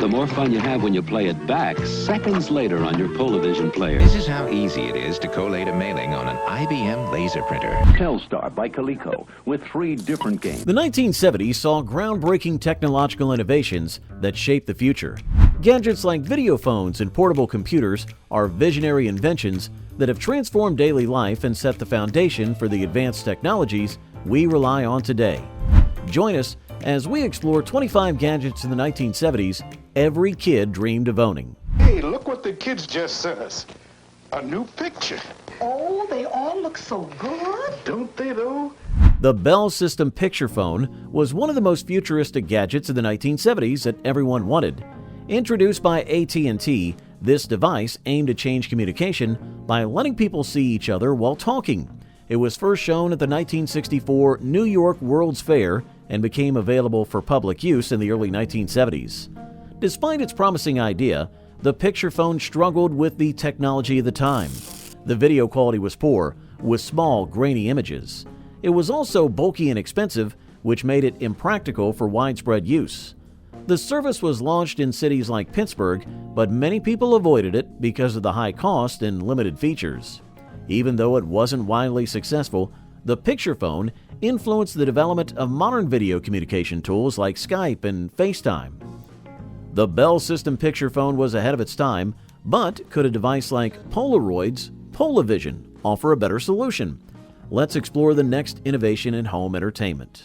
The more fun you have when you play it back seconds later on your Polavision player. This is how easy it is to collate a mailing on an IBM laser printer. Telstar by Coleco with 3 different games. The 1970s saw groundbreaking technological innovations that shaped the future. Gadgets like video phones and portable computers are visionary inventions that have transformed daily life and set the foundation for the advanced technologies we rely on today. Join us as we explore 25 gadgets in the 1970s every kid dreamed of owning. Hey, look what the kids just sent us. A new picture. Oh, they all look so good. Don't they, though? The Bell System picture phone was one of the most futuristic gadgets of the 1970s that everyone wanted. Introduced by AT&T, this device aimed to change communication by letting people see each other while talking. It was first shown at the 1964 New York World's Fair and became available for public use in the early 1970s. Despite its promising idea, the picture phone struggled with the technology of the time. The video quality was poor, with small, grainy images. It was also bulky and expensive, which made it impractical for widespread use. The service was launched in cities like Pittsburgh, but many people avoided it because of the high cost and limited features. Even though it wasn't widely successful, the picture phone influenced the development of modern video communication tools like Skype and FaceTime. The Bell System picture phone was ahead of its time, but could a device like Polaroid's Polavision offer a better solution? Let's explore the next innovation in home entertainment.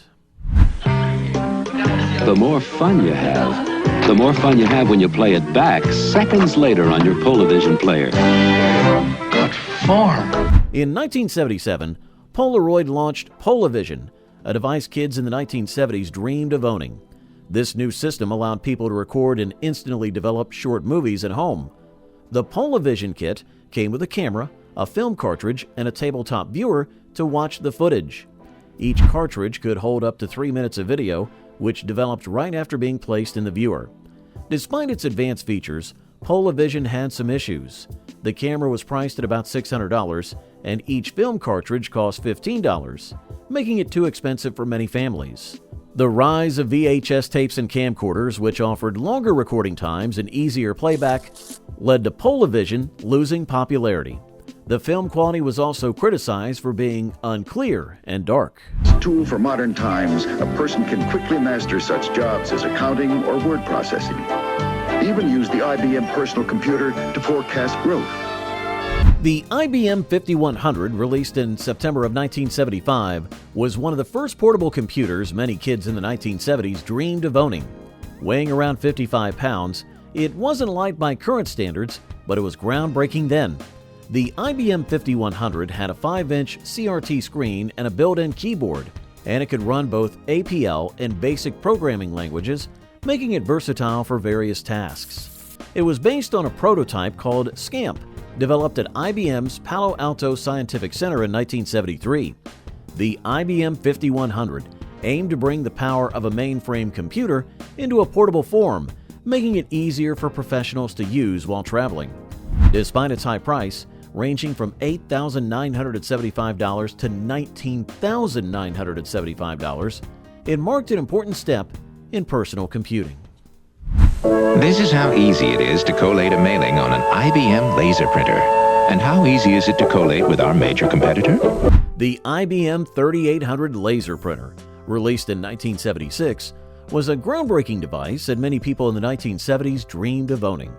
The more fun you have when you play it back seconds later on your Polavision player. Good form. In 1977, Polaroid launched Polavision, a device kids in the 1970s dreamed of owning. This new system allowed people to record and instantly develop short movies at home. The Polavision kit came with a camera, a film cartridge, and a tabletop viewer to watch the footage. Each cartridge could hold up to 3 minutes of video, which developed right after being placed in the viewer. Despite its advanced features, Polavision had some issues. The camera was priced at about $600, and each film cartridge cost $15, making it too expensive for many families. The rise of VHS tapes and camcorders, which offered longer recording times and easier playback, led to Polavision losing popularity. The film quality was also criticized for being unclear and dark. Tool for modern times, a person can quickly master such jobs as accounting or word processing. Even use the IBM personal computer to forecast growth. The IBM 5100, released in September of 1975, was one of the first portable computers many kids in the 1970s dreamed of owning. Weighing around 55 pounds, it wasn't light by current standards, but it was groundbreaking then. The IBM 5100 had a 5-inch CRT screen and a built-in keyboard, and it could run both APL and basic programming languages, making it versatile for various tasks. It was based on a prototype called SCAMP, developed at IBM's Palo Alto Scientific Center in 1973. The IBM 5100 aimed to bring the power of a mainframe computer into a portable form, making it easier for professionals to use while traveling. Despite its high price, ranging from $8,975 to $19,975, it marked an important step in personal computing. This is how easy it is to collate a mailing on an IBM laser printer. And how easy is it to collate with our major competitor? The IBM 3800 laser printer, released in 1976, was a groundbreaking device that many people in the 1970s dreamed of owning.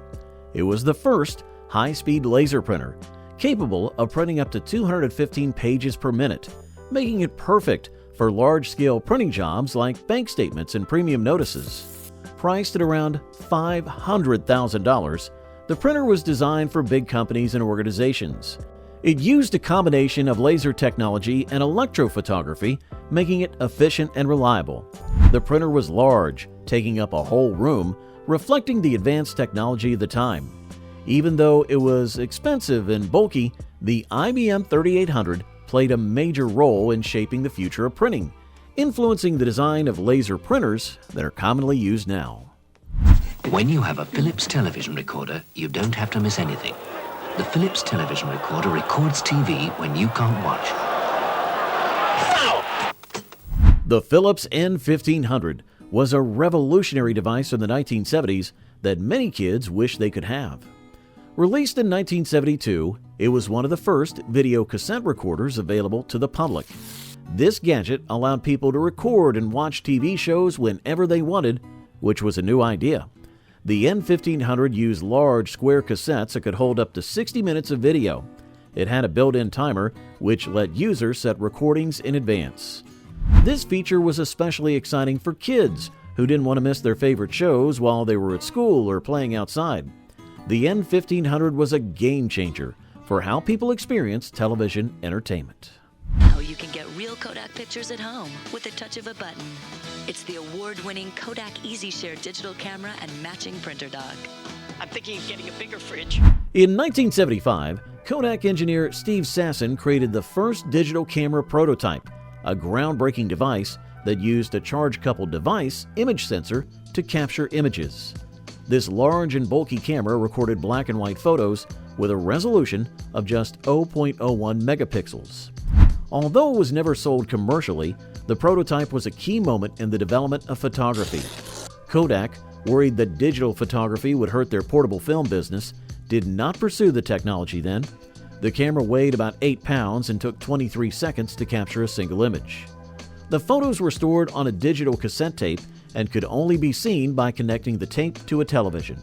It was the first high-speed laser printer, capable of printing up to 215 pages per minute, making it perfect for large-scale printing jobs like bank statements and premium notices. Priced at around $500,000, the printer was designed for big companies and organizations. It used a combination of laser technology and electrophotography, making it efficient and reliable. The printer was large, taking up a whole room, reflecting the advanced technology of the time. Even though it was expensive and bulky, the IBM 3800 played a major role in shaping the future of printing, influencing the design of laser printers that are commonly used now. When you have a Philips television recorder, you don't have to miss anything. The Philips television recorder records TV when you can't watch. The Philips N1500 was a revolutionary device in the 1970s that many kids wish they could have. Released in 1972, it was one of the first video cassette recorders available to the public. This gadget allowed people to record and watch TV shows whenever they wanted, which was a new idea. The N1500 used large square cassettes that could hold up to 60 minutes of video. It had a built-in timer, which let users set recordings in advance. This feature was especially exciting for kids who didn't want to miss their favorite shows while they were at school or playing outside. The N1500 was a game changer for how people experience television entertainment. Now you can get real Kodak pictures at home with the touch of a button. It's the award-winning Kodak EasyShare digital camera and matching printer dock. I'm thinking of getting a bigger fridge. In 1975, Kodak engineer Steve Sasson created the first digital camera prototype, a groundbreaking device that used a charge-coupled device image sensor to capture images. This large and bulky camera recorded black and white photos with a resolution of just 0.01 megapixels. Although it was never sold commercially, the prototype was a key moment in the development of photography. Kodak, worried that digital photography would hurt their portable film business, did not pursue the technology then. The camera weighed about 8 pounds and took 23 seconds to capture a single image. The photos were stored on a digital cassette tape and could only be seen by connecting the tape to a television.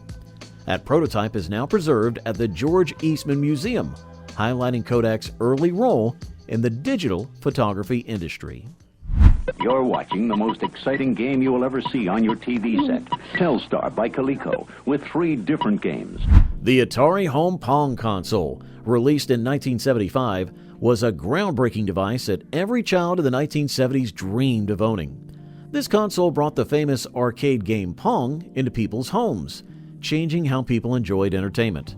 That prototype is now preserved at the George Eastman Museum, highlighting Kodak's early role in the digital photography industry. You're watching the most exciting game you will ever see on your TV set. Telstar by Coleco, with 3 different games. The Atari Home Pong console, released in 1975, was a groundbreaking device that every child of the 1970s dreamed of owning. This console brought the famous arcade game Pong into people's homes, changing how people enjoyed entertainment.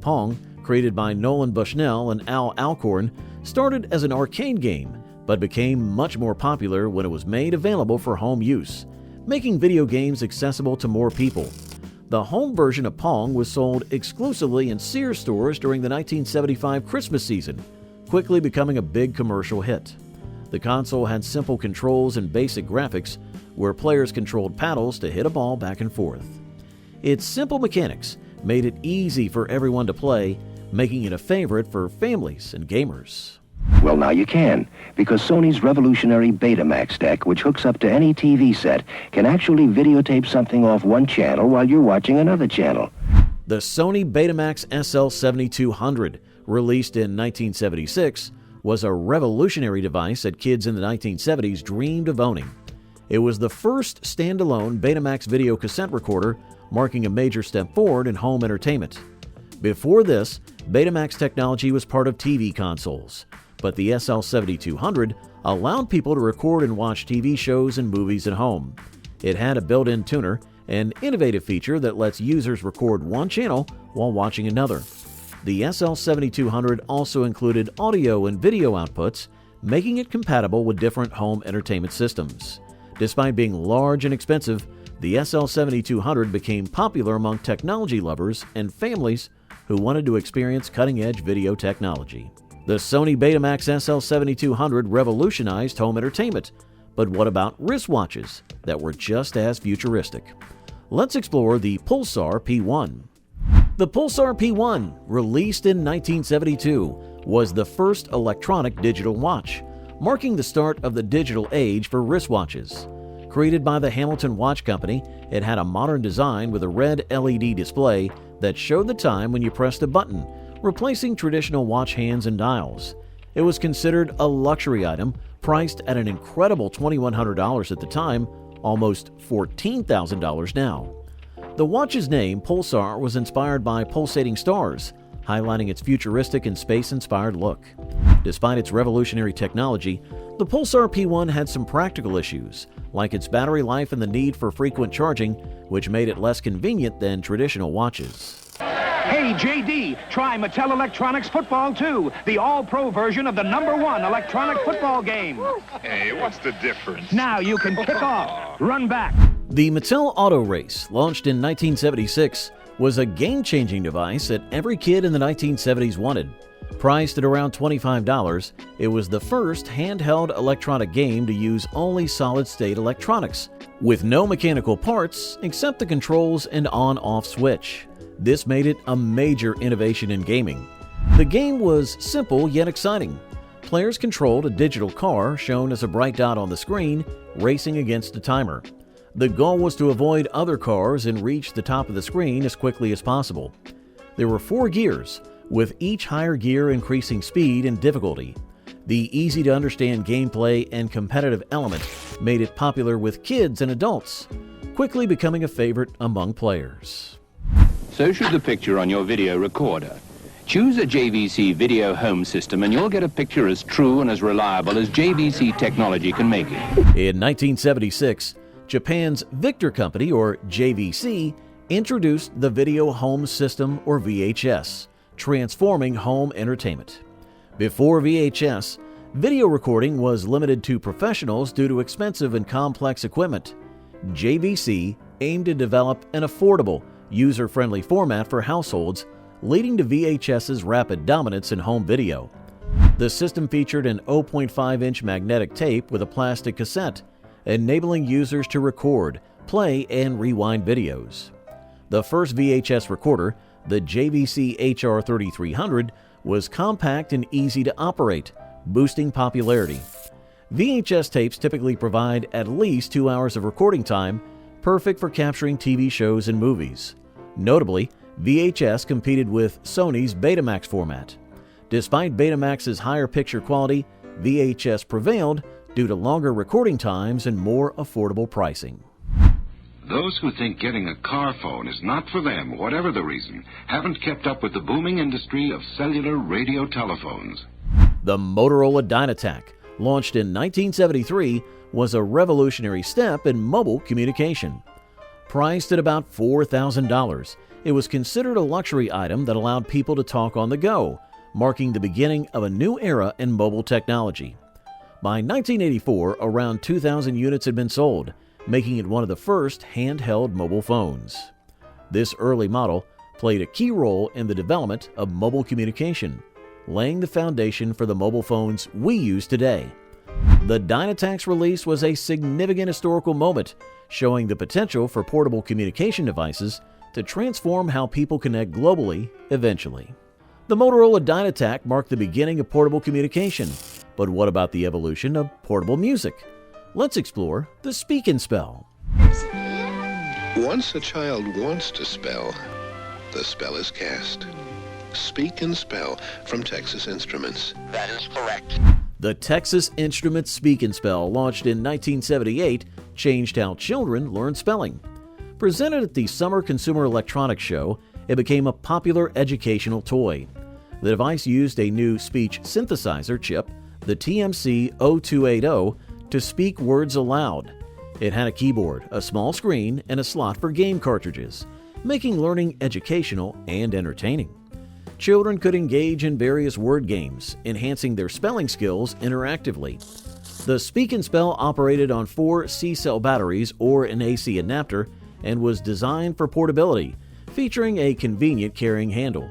Pong, created by Nolan Bushnell and Al Alcorn, started as an arcade game, but became much more popular when it was made available for home use, making video games accessible to more people. The home version of Pong was sold exclusively in Sears stores during the 1975 Christmas season, quickly becoming a big commercial hit. The console had simple controls and basic graphics, where players controlled paddles to hit a ball back and forth. Its simple mechanics made it easy for everyone to play, making it a favorite for families and gamers. Well, now you can, because Sony's revolutionary Betamax deck, which hooks up to any TV set, can actually videotape something off one channel while you're watching another channel. The Sony Betamax SL7200, released in 1976, was a revolutionary device that kids in the 1970s dreamed of owning. It was the first standalone Betamax video cassette recorder, marking a major step forward in home entertainment. Before this, Betamax technology was part of TV consoles, but the SL7200 allowed people to record and watch TV shows and movies at home. It had a built-in tuner, an innovative feature that lets users record one channel while watching another. The SL7200 also included audio and video outputs, making it compatible with different home entertainment systems. Despite being large and expensive, the SL7200 became popular among technology lovers and families who wanted to experience cutting-edge video technology. The Sony Betamax SL7200 revolutionized home entertainment, but what about wristwatches that were just as futuristic? Let's explore the Pulsar P1. The Pulsar P1, released in 1972, was the first electronic digital watch, marking the start of the digital age for wristwatches. Created by the Hamilton Watch Company, it had a modern design with a red LED display that showed the time when you pressed a button, replacing traditional watch hands and dials. It was considered a luxury item, priced at an incredible $2,100 at the time, almost $14,000 now. The watch's name, Pulsar, was inspired by pulsating stars, highlighting its futuristic and space-inspired look. Despite its revolutionary technology, the Pulsar P1 had some practical issues, like its battery life and the need for frequent charging, which made it less convenient than traditional watches. Hey, JD, try Mattel Electronics Football 2, the all-pro version of the #1 electronic football game. Hey, what's the difference? Now you can kick off, run back. The Mattel Auto Race, launched in 1976, was a game-changing device that every kid in the 1970s wanted. Priced at around $25, it was the first handheld electronic game to use only solid-state electronics, with no mechanical parts except the controls and on-off switch. This made it a major innovation in gaming. The game was simple yet exciting. Players controlled a digital car shown as a bright dot on the screen, racing against a timer. The goal was to avoid other cars and reach the top of the screen as quickly as possible. There were 4 gears, with each higher gear increasing speed and difficulty. The easy-to-understand gameplay and competitive element made it popular with kids and adults, quickly becoming a favorite among players. So should the picture on your video recorder. Choose a JVC video home system and you'll get a picture as true and as reliable as JVC technology can make it. In 1976, Japan's Victor Company, or JVC, introduced the Video Home System, or VHS, transforming home entertainment. Before VHS, video recording was limited to professionals due to expensive and complex equipment. JVC aimed to develop an affordable, user-friendly format for households, leading to VHS's rapid dominance in home video. The system featured an 0.5-inch magnetic tape with a plastic cassette, enabling users to record, play, and rewind videos. The first VHS recorder, the JVC HR3300, was compact and easy to operate, boosting popularity. VHS tapes typically provide at least 2 hours of recording time, perfect for capturing TV shows and movies. Notably, VHS competed with Sony's Betamax format. Despite Betamax's higher picture quality, VHS prevailed due to longer recording times and more affordable pricing. Those who think getting a car phone is not for them, whatever the reason, haven't kept up with the booming industry of cellular radio telephones. The Motorola Dynatac, launched in 1973, was a revolutionary step in mobile communication. Priced at about $4,000, it was considered a luxury item that allowed people to talk on the go, marking the beginning of a new era in mobile technology. By 1984, around 2,000 units had been sold, making it one of the first handheld mobile phones. This early model played a key role in the development of mobile communication, laying the foundation for the mobile phones we use today. The Dynatac's release was a significant historical moment, showing the potential for portable communication devices to transform how people connect globally eventually. The Motorola Dynatac marked the beginning of portable communication, but what about the evolution of portable music? Let's explore the Speak and Spell. Once a child wants to spell, the spell is cast. Speak and Spell from Texas Instruments. That is correct. The Texas Instruments Speak and Spell, launched in 1978, changed how children learn spelling. Presented at the Summer Consumer Electronics Show, it became a popular educational toy. The device used a new speech synthesizer chip, the TMC-0280, to speak words aloud. It had a keyboard, a small screen, and a slot for game cartridges, making learning educational and entertaining. Children could engage in various word games, enhancing their spelling skills interactively. The Speak and Spell operated on 4 C-cell batteries or an AC adapter and was designed for portability, featuring a convenient carrying handle.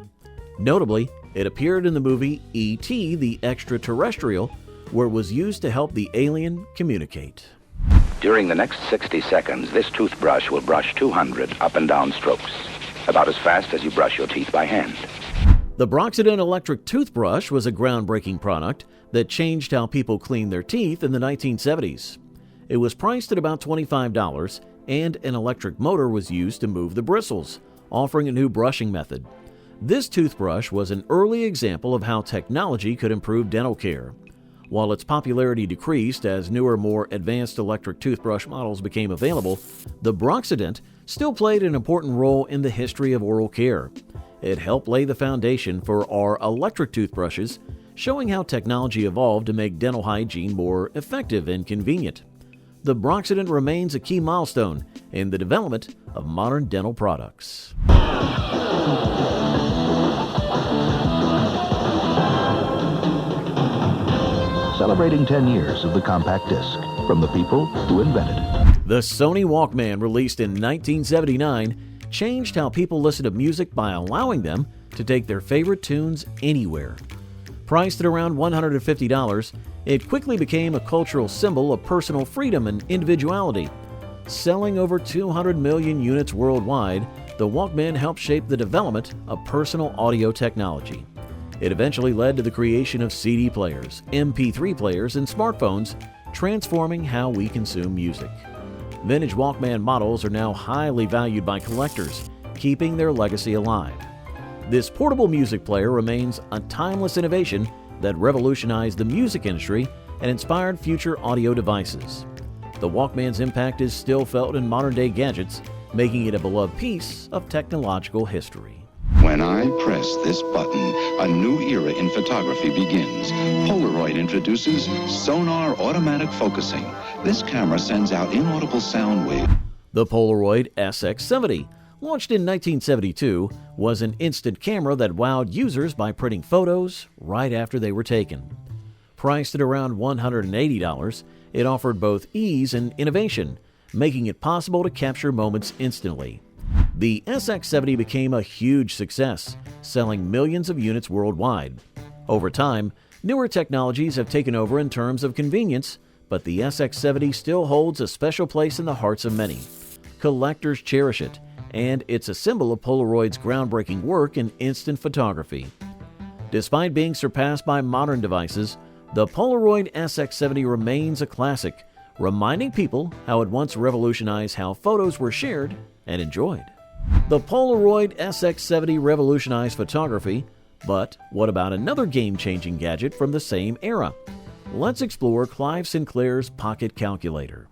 Notably, it appeared in the movie E.T. the Extraterrestrial, where it was used to help the alien communicate. During the next 60 seconds, this toothbrush will brush 200 up and down strokes, about as fast as you brush your teeth by hand. The Broxident electric toothbrush was a groundbreaking product that changed how people cleaned their teeth in the 1970s. It was priced at about $25, and an electric motor was used to move the bristles, offering a new brushing method. This toothbrush was an early example of how technology could improve dental care. While its popularity decreased as newer, more advanced electric toothbrush models became available, the Broxident still played an important role in the history of oral care. It helped lay the foundation for our electric toothbrushes, showing how technology evolved to make dental hygiene more effective and convenient. The Broxident remains a key milestone in the development of modern dental products. Celebrating 10 years of the compact disc, from the people who invented it. The Sony Walkman, released in 1979, changed how people listen to music by allowing them to take their favorite tunes anywhere. Priced at around $150, it quickly became a cultural symbol of personal freedom and individuality. Selling over 200 million units worldwide, the Walkman helped shape the development of personal audio technology. It eventually led to the creation of CD players, MP3 players, and smartphones, transforming how we consume music. Vintage Walkman models are now highly valued by collectors, keeping their legacy alive. This portable music player remains a timeless innovation that revolutionized the music industry and inspired future audio devices. The Walkman's impact is still felt in modern-day gadgets, making it a beloved piece of technological history. When I press this button, a new era in photography begins. Polaroid introduces sonar automatic focusing. This camera sends out inaudible sound waves. The Polaroid SX70, launched in 1972, was an instant camera that wowed users by printing photos right after they were taken. Priced at around $180, it offered both ease and innovation, making it possible to capture moments instantly. The SX70 became a huge success, selling millions of units worldwide. Over time, newer technologies have taken over in terms of convenience, but the SX70 still holds a special place in the hearts of many. Collectors cherish it, and it's a symbol of Polaroid's groundbreaking work in instant photography. Despite being surpassed by modern devices, the Polaroid SX70 remains a classic, reminding people how it once revolutionized how photos were shared and enjoyed. The Polaroid SX70 revolutionized photography, but what about another game-changing gadget from the same era? Let's explore Clive Sinclair's Pocket Calculator.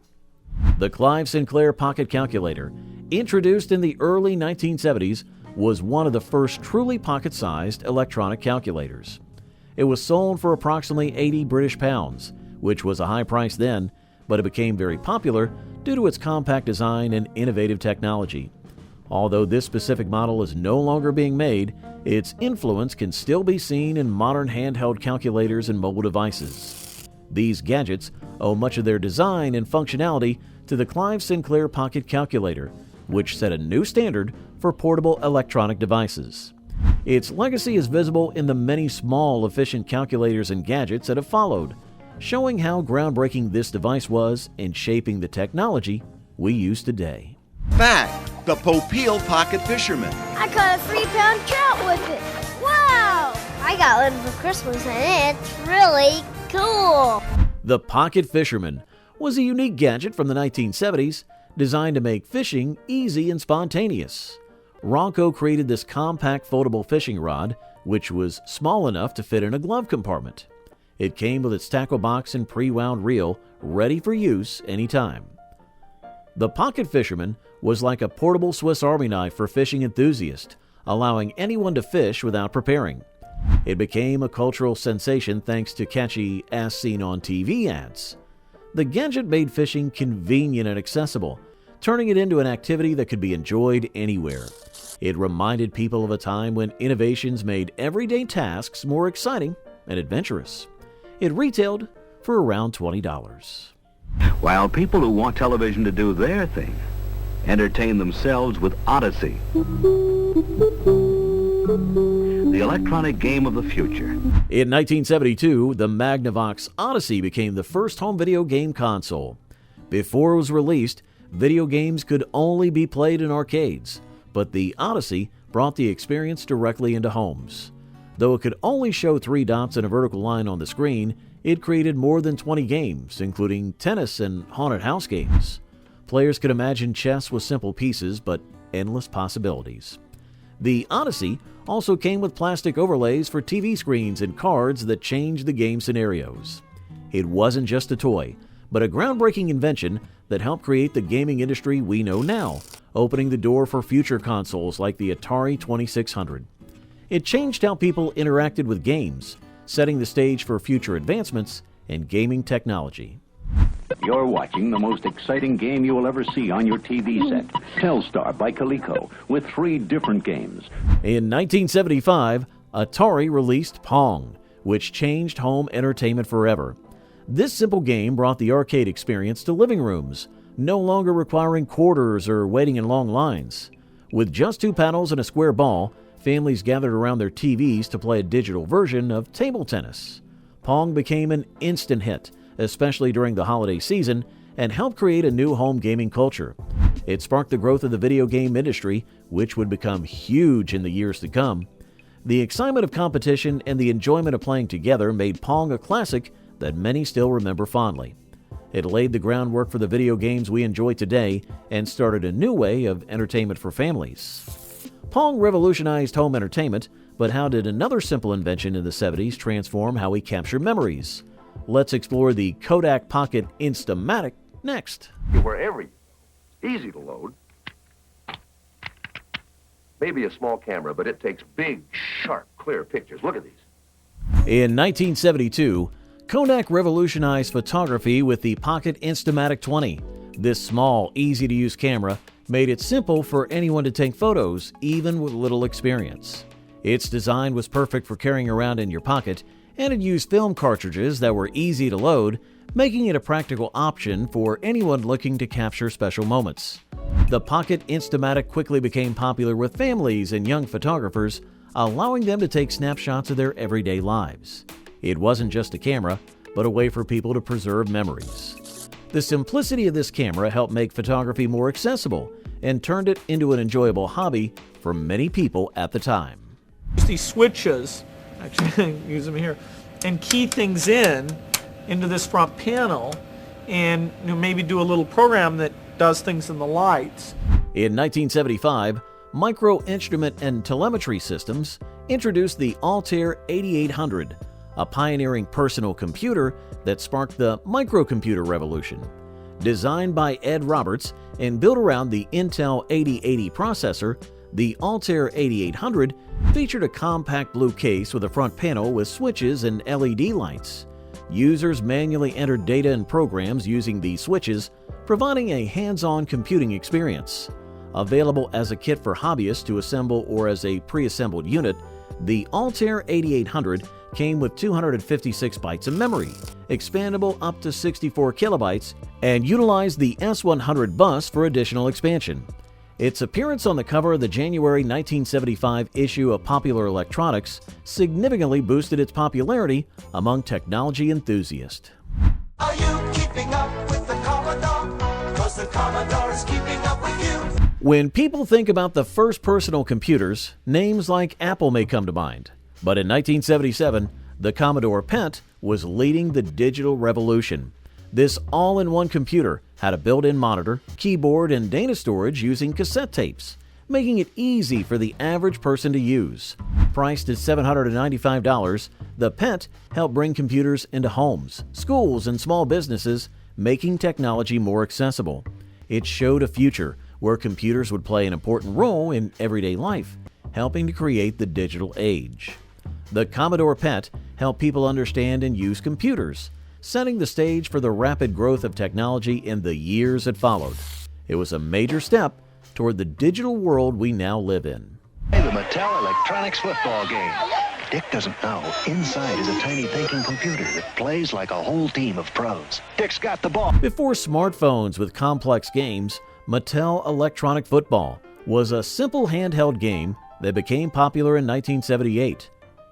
The Clive Sinclair Pocket Calculator, introduced in the early 1970s, was one of the first truly pocket-sized electronic calculators. It was sold for approximately 80 British pounds, which was a high price then, but it became very popular due to its compact design and innovative technology. Although this specific model is no longer being made, its influence can still be seen in modern handheld calculators and mobile devices. These gadgets owe much of their design and functionality to the Clive Sinclair Pocket Calculator, which set a new standard for portable electronic devices. Its legacy is visible in the many small, efficient calculators and gadgets that have followed, showing how groundbreaking this device was in shaping the technology we use today. Fact, the Popeil Pocket Fisherman. I caught a 3-pound trout with it. Wow! I got one for Christmas and it's really cool. The Pocket Fisherman was a unique gadget from the 1970s designed to make fishing easy and spontaneous. Ronco created this compact foldable fishing rod, which was small enough to fit in a glove compartment. It came with its tackle box and pre-wound reel, ready for use anytime. The Pocket Fisherman was like a portable Swiss Army knife for fishing enthusiasts, allowing anyone to fish without preparing. It became a cultural sensation thanks to catchy "as seen on TV" ads. The gadget made fishing convenient and accessible, turning it into an activity that could be enjoyed anywhere. It reminded people of a time when innovations made everyday tasks more exciting and adventurous. It retailed for around $20. While people who want television to do their thing entertain themselves with Odyssey, the electronic game of the future. In 1972, the Magnavox Odyssey became the first home video game console. Before it was released, video games could only be played in arcades, but the Odyssey brought the experience directly into homes. Though it could only show 3 dots in a vertical line on the screen, it created more than 20 games, including tennis and haunted house games. Players could imagine chess with simple pieces, but endless possibilities. The Odyssey also came with plastic overlays for TV screens and cards that changed the game scenarios. It wasn't just a toy, but a groundbreaking invention that helped create the gaming industry we know now, opening the door for future consoles like the Atari 2600. It changed how people interacted with games, setting the stage for future advancements in gaming technology. You're watching the most exciting game you will ever see on your TV set. Telstar by Coleco, with 3 different games. In 1975, Atari released Pong, which changed home entertainment forever. This simple game brought the arcade experience to living rooms, no longer requiring quarters or waiting in long lines. With just 2 paddles and a square ball, Families gathered around their TVs to play a digital version of table tennis. Pong became an instant hit, especially during the holiday season, and helped create a new home gaming culture. It sparked the growth of the video game industry, which would become huge in the years to come. The excitement of competition and the enjoyment of playing together made Pong a classic that many still remember fondly. It laid the groundwork for the video games we enjoy today and started a new way of entertainment for families. Pong revolutionized home entertainment, but how did another simple invention in the 70s transform how we capture memories? Let's explore the Kodak Pocket Instamatic next. Wherever, easy to load. Maybe a small camera, but it takes big, sharp, clear pictures. Look at these. In 1972, Kodak revolutionized photography with the Pocket Instamatic 20. This small, easy-to-use camera made it simple for anyone to take photos, even with little experience. Its design was perfect for carrying around in your pocket, and it used film cartridges that were easy to load, making it a practical option for anyone looking to capture special moments. The Pocket Instamatic quickly became popular with families and young photographers, allowing them to take snapshots of their everyday lives. It wasn't just a camera, but a way for people to preserve memories. The simplicity of this camera helped make photography more accessible and turned it into an enjoyable hobby for many people at the time. These switches, actually use them here, and key things into this front panel, and maybe do a little program that does things in the lights. In 1975, Micro Instrument and Telemetry Systems introduced the Altair 8800, a pioneering personal computer that sparked the microcomputer revolution. Designed by Ed Roberts and built around the Intel 8080 processor, the Altair 8800 featured a compact blue case with a front panel with switches and LED lights. Users manually entered data and programs using these switches, providing a hands-on computing experience. Available as a kit for hobbyists to assemble or as a pre-assembled unit, the Altair 8800 came with 256 bytes of memory, expandable up to 64 kilobytes, and utilized the S100 bus for additional expansion. Its appearance on the cover of the January 1975 issue of Popular Electronics significantly boosted its popularity among technology enthusiasts. Are you keeping up with the Commodore? 'Cause the Commodore is keeping up with you. When people think about the first personal computers, names like Apple may come to mind. But in 1977, the Commodore PET was leading the digital revolution. This all-in-one computer had a built-in monitor, keyboard, and data storage using cassette tapes, making it easy for the average person to use. Priced at $795, the PET helped bring computers into homes, schools, and small businesses, making technology more accessible. It showed a future where computers would play an important role in everyday life, helping to create the digital age. The Commodore PET helped people understand and use computers, setting the stage for the rapid growth of technology in the years that followed. It was a major step toward the digital world we now live in. Hey, the Mattel Electronics football game. Dick doesn't know, inside is a tiny thinking computer that plays like a whole team of pros. Dick's got the ball. Before smartphones with complex games, Mattel Electronic Football was a simple handheld game that became popular in 1978.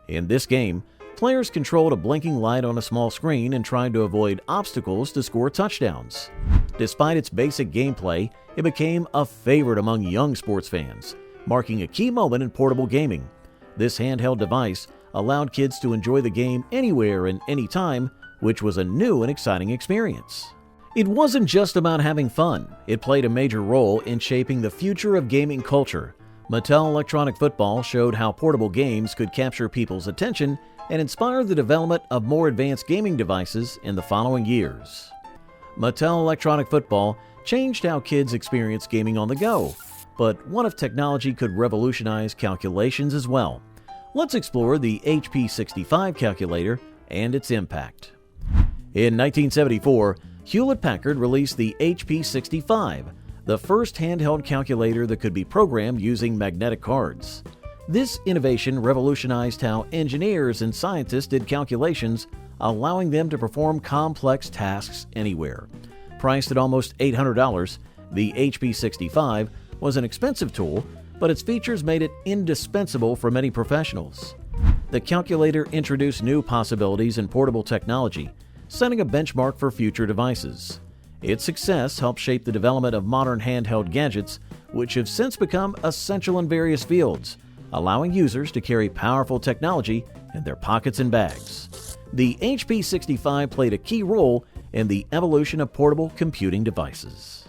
In this game, players controlled a blinking light on a small screen and tried to avoid obstacles to score touchdowns. Despite its basic gameplay, it became a favorite among young sports fans, marking a key moment in portable gaming. This handheld device allowed kids to enjoy the game anywhere and anytime, which was a new and exciting experience. It wasn't just about having fun. It played a major role in shaping the future of gaming culture. Mattel Electronic Football showed how portable games could capture people's attention and inspire the development of more advanced gaming devices in the following years. Mattel Electronic Football changed how kids experience gaming on the go, but what if technology could revolutionize calculations as well? Let's explore the HP65 calculator and its impact. In 1974, Hewlett-Packard released the HP65, the first handheld calculator that could be programmed using magnetic cards. This innovation revolutionized how engineers and scientists did calculations, allowing them to perform complex tasks anywhere. Priced at almost $800, the HP65 was an expensive tool, but its features made it indispensable for many professionals. The calculator introduced new possibilities in portable technology, setting a benchmark for future devices. Its success helped shape the development of modern handheld gadgets, which have since become essential in various fields, allowing users to carry powerful technology in their pockets and bags. The HP 65 played a key role in the evolution of portable computing devices.